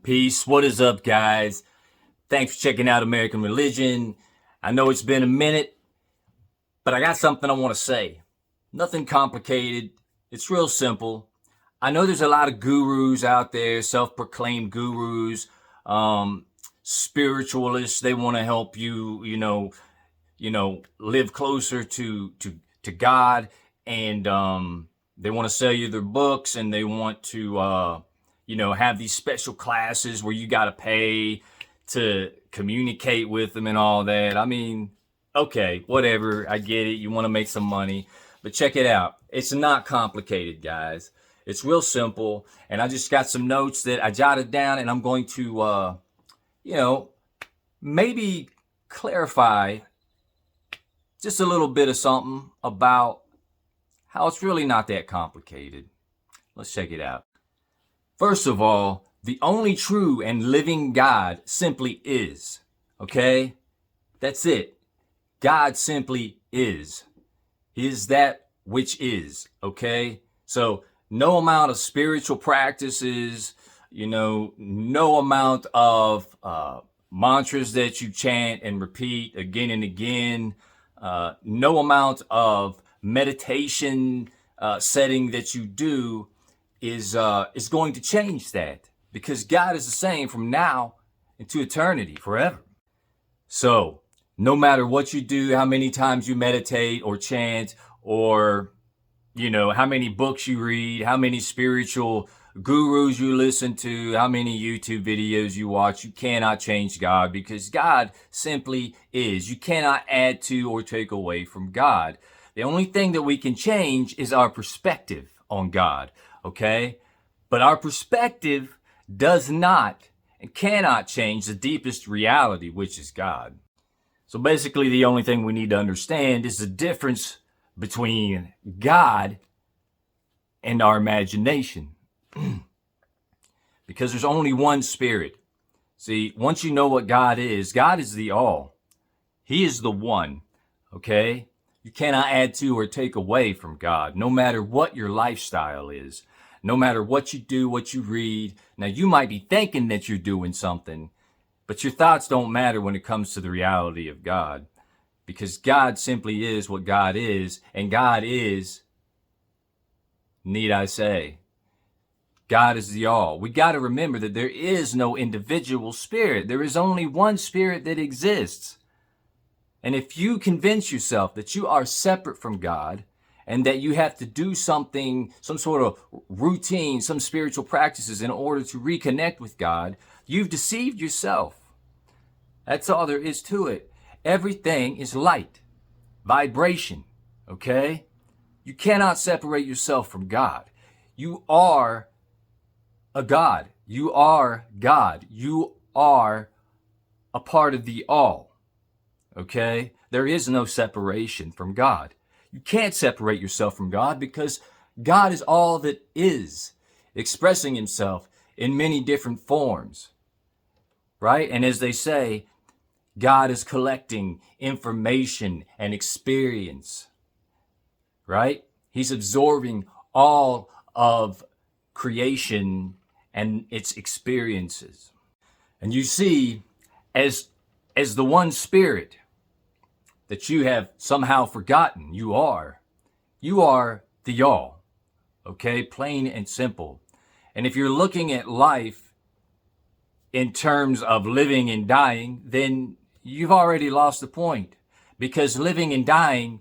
Peace. What is up, guys? Thanks for checking out American Religion. I know it's been a minute, but I got something I want to say. Nothing complicated. It's real simple. I know there's a lot of gurus out there, self-proclaimed gurus, spiritualists. They want to help you, live closer to God, and they want to sell you their books, and they want to have these special classes where you got to pay to communicate with them and all that. I mean, okay, whatever. I get it. You want to make some money, but check it out. It's not complicated, guys. It's real simple. And I just got some notes that I jotted down, and I'm going to, maybe clarify just a little bit of something about how it's really not that complicated. Let's check it out. First of all, the only true and living God simply is, okay? That's it. God simply is. He is that which is, okay? So no amount of spiritual practices, no amount of mantras that you chant and repeat again and again, no amount of meditation setting that you do is going to change that, because God is the same from now into eternity, forever. So no matter what you do, how many times you meditate or chant, or how many books you read, how many spiritual gurus you listen to, how many YouTube videos you watch, you cannot change God, because God simply is. You cannot add to or take away from God. The only thing that we can change is our perspective on God, okay? But our perspective does not and cannot change the deepest reality, which is God. So basically, the only thing we need to understand is the difference between God and our imagination. Because there's only one spirit. See, once you know what God is the all. He is the one, okay? You cannot add to or take away from God, no matter what your lifestyle is, no matter what you do, what you read. Now, you might be thinking that you're doing something, but your thoughts don't matter when it comes to the reality of God, because God simply is what God is, and God is, need I say, God is the all. We got to remember that there is no individual spirit. There is only one spirit that exists. And if you convince yourself that you are separate from God, and that you have to do something, some sort of routine, some spiritual practices in order to reconnect with God, you've deceived yourself. That's all there is to it. Everything is light, vibration, okay? You cannot separate yourself from God. You are a God. You are God. You are a part of the all, okay? There is no separation from God. You can't separate yourself from God, because God is all that is, expressing himself in many different forms, right? And as they say, God is collecting information and experience, right? He's absorbing all of creation and its experiences. And you see, as the one spirit that you have somehow forgotten you are the all, okay? Plain and simple. And if you're looking at life in terms of living and dying, then you've already lost the point, because living and dying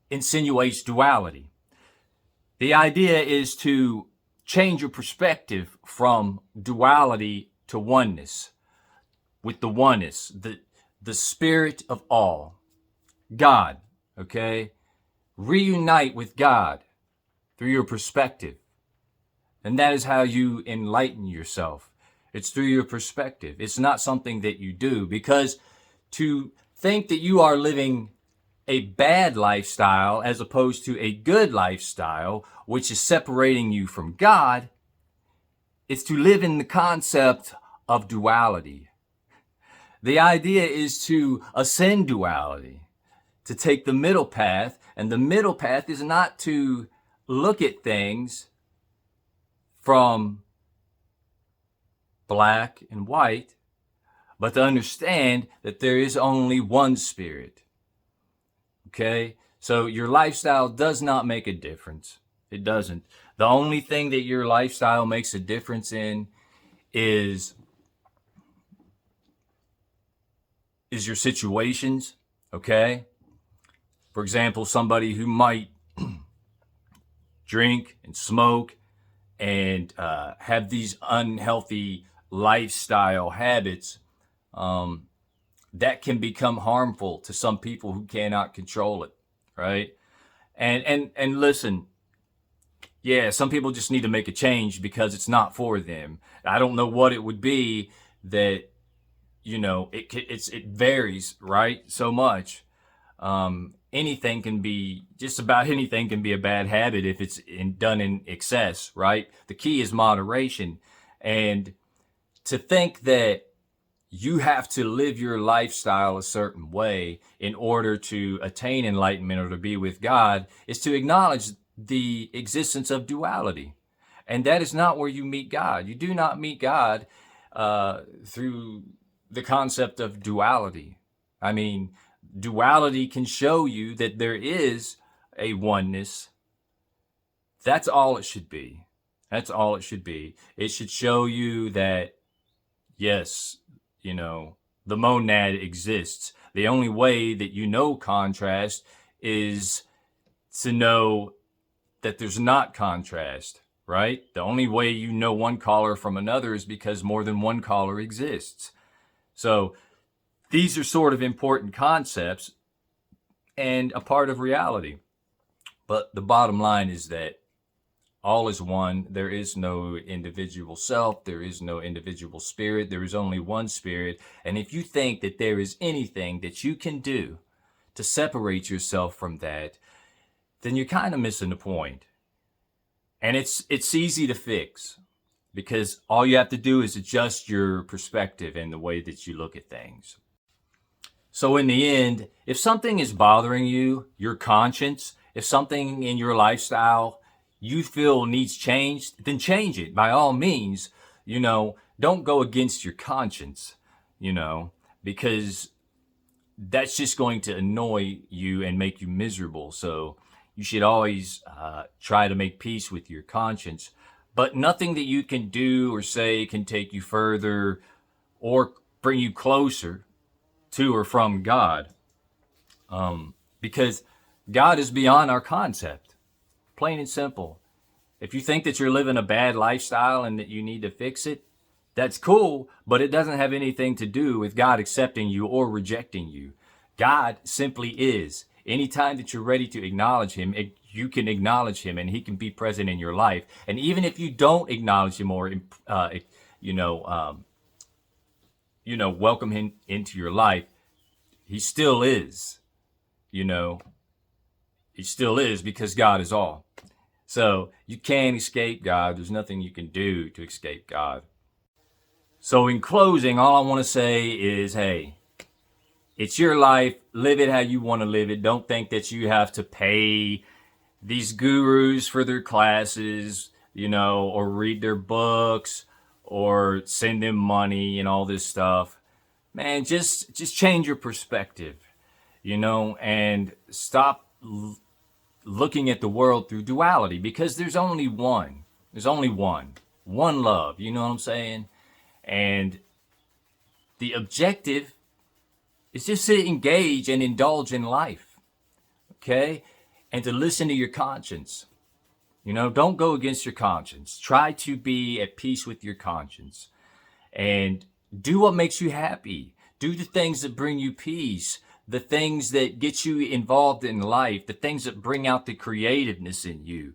insinuates duality. The idea is to change your perspective from duality to oneness, with the oneness, the spirit of all, God, okay? Reunite with God through your perspective. And that is how you enlighten yourself. It's through your perspective. It's not something that you do, because to think that you are living a bad lifestyle as opposed to a good lifestyle, which is separating you from God, is to live in the concept of duality. The idea is to ascend duality, to take the middle path, and the middle path is not to look at things from black and white, but to understand that there is only one spirit. Okay? So your lifestyle does not make a difference. It doesn't. The only thing that your lifestyle makes a difference in is your situations. Okay? For example, somebody who might drink and smoke and have these unhealthy lifestyle habits, that can become harmful to some people who cannot control it, right? And listen, yeah, some people just need to make a change because it's not for them. I don't know what it would be that, you know, it varies, right? So much. Anything can be, just about anything can be a bad habit if it's done in excess, right? The key is moderation. And to think that you have to live your lifestyle a certain way in order to attain enlightenment or to be with God is to acknowledge the existence of duality. And that is not where you meet God. You do not meet God through the concept of duality. I mean, duality can show you that there is a oneness. That's all it should be. That's all it should be. It should show you that, yes, you know, the monad exists. The only way that you know contrast is to know that there's not contrast, right? The only way you know one color from another is because more than one color exists. So these are sort of important concepts and a part of reality. But the bottom line is that all is one. There is no individual self. There is no individual spirit. There is only one spirit. And if you think that there is anything that you can do to separate yourself from that, then you're kind of missing the point. And it's easy to fix because all you have to do is adjust your perspective and the way that you look at things. So in the end, if something is bothering you, your conscience, if something in your lifestyle you feel needs changed, then change it by all means. You know, don't go against your conscience, you know, because that's just going to annoy you and make you miserable. So you should always try to make peace with your conscience. But nothing that you can do or say can take you further or bring you closer to or from God. Because God is beyond our concept. Plain and simple. If you think that you're living a bad lifestyle and that you need to fix it, that's cool, but it doesn't have anything to do with God accepting you or rejecting you. God simply is. Anytime that you're ready to acknowledge him, you can acknowledge him and he can be present in your life. And even if you don't acknowledge him or, welcome him into your life, he still is, he still is because God is all. So you can't escape God. There's nothing you can do to escape God. So in closing, all I want to say is, hey, it's your life. Live it how you want to live it. Don't think that you have to pay these gurus for their classes, or read their books or send them money and all this stuff. Man, just change your perspective, and stop looking at the world through duality, because there's only one. There's only one love. You know what I'm saying? And the objective is just to engage and indulge in life. Okay? And to listen to your conscience. Don't go against your conscience. Try to be at peace with your conscience. And do what makes you happy. Do the things that bring you peace. The things that get you involved in life. The things that bring out the creativeness in you.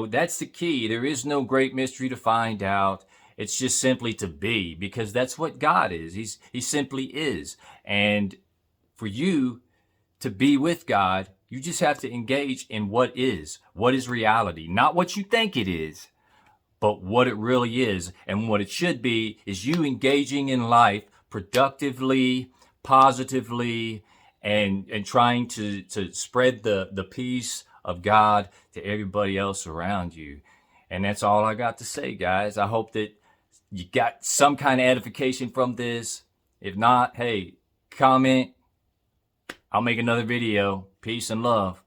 That's the key. There is no great mystery to find out. It's just simply to be, because that's what God is. He simply is. And for you to be with God, you just have to engage in what is reality. Not what you think it is, but what it really is. And what it should be is you engaging in life productively, positively, and trying to spread the peace of God to everybody else around you. And that's all I got to say, guys. I hope that you got some kind of edification from this. If not, hey, comment. I'll make another video. Peace and love.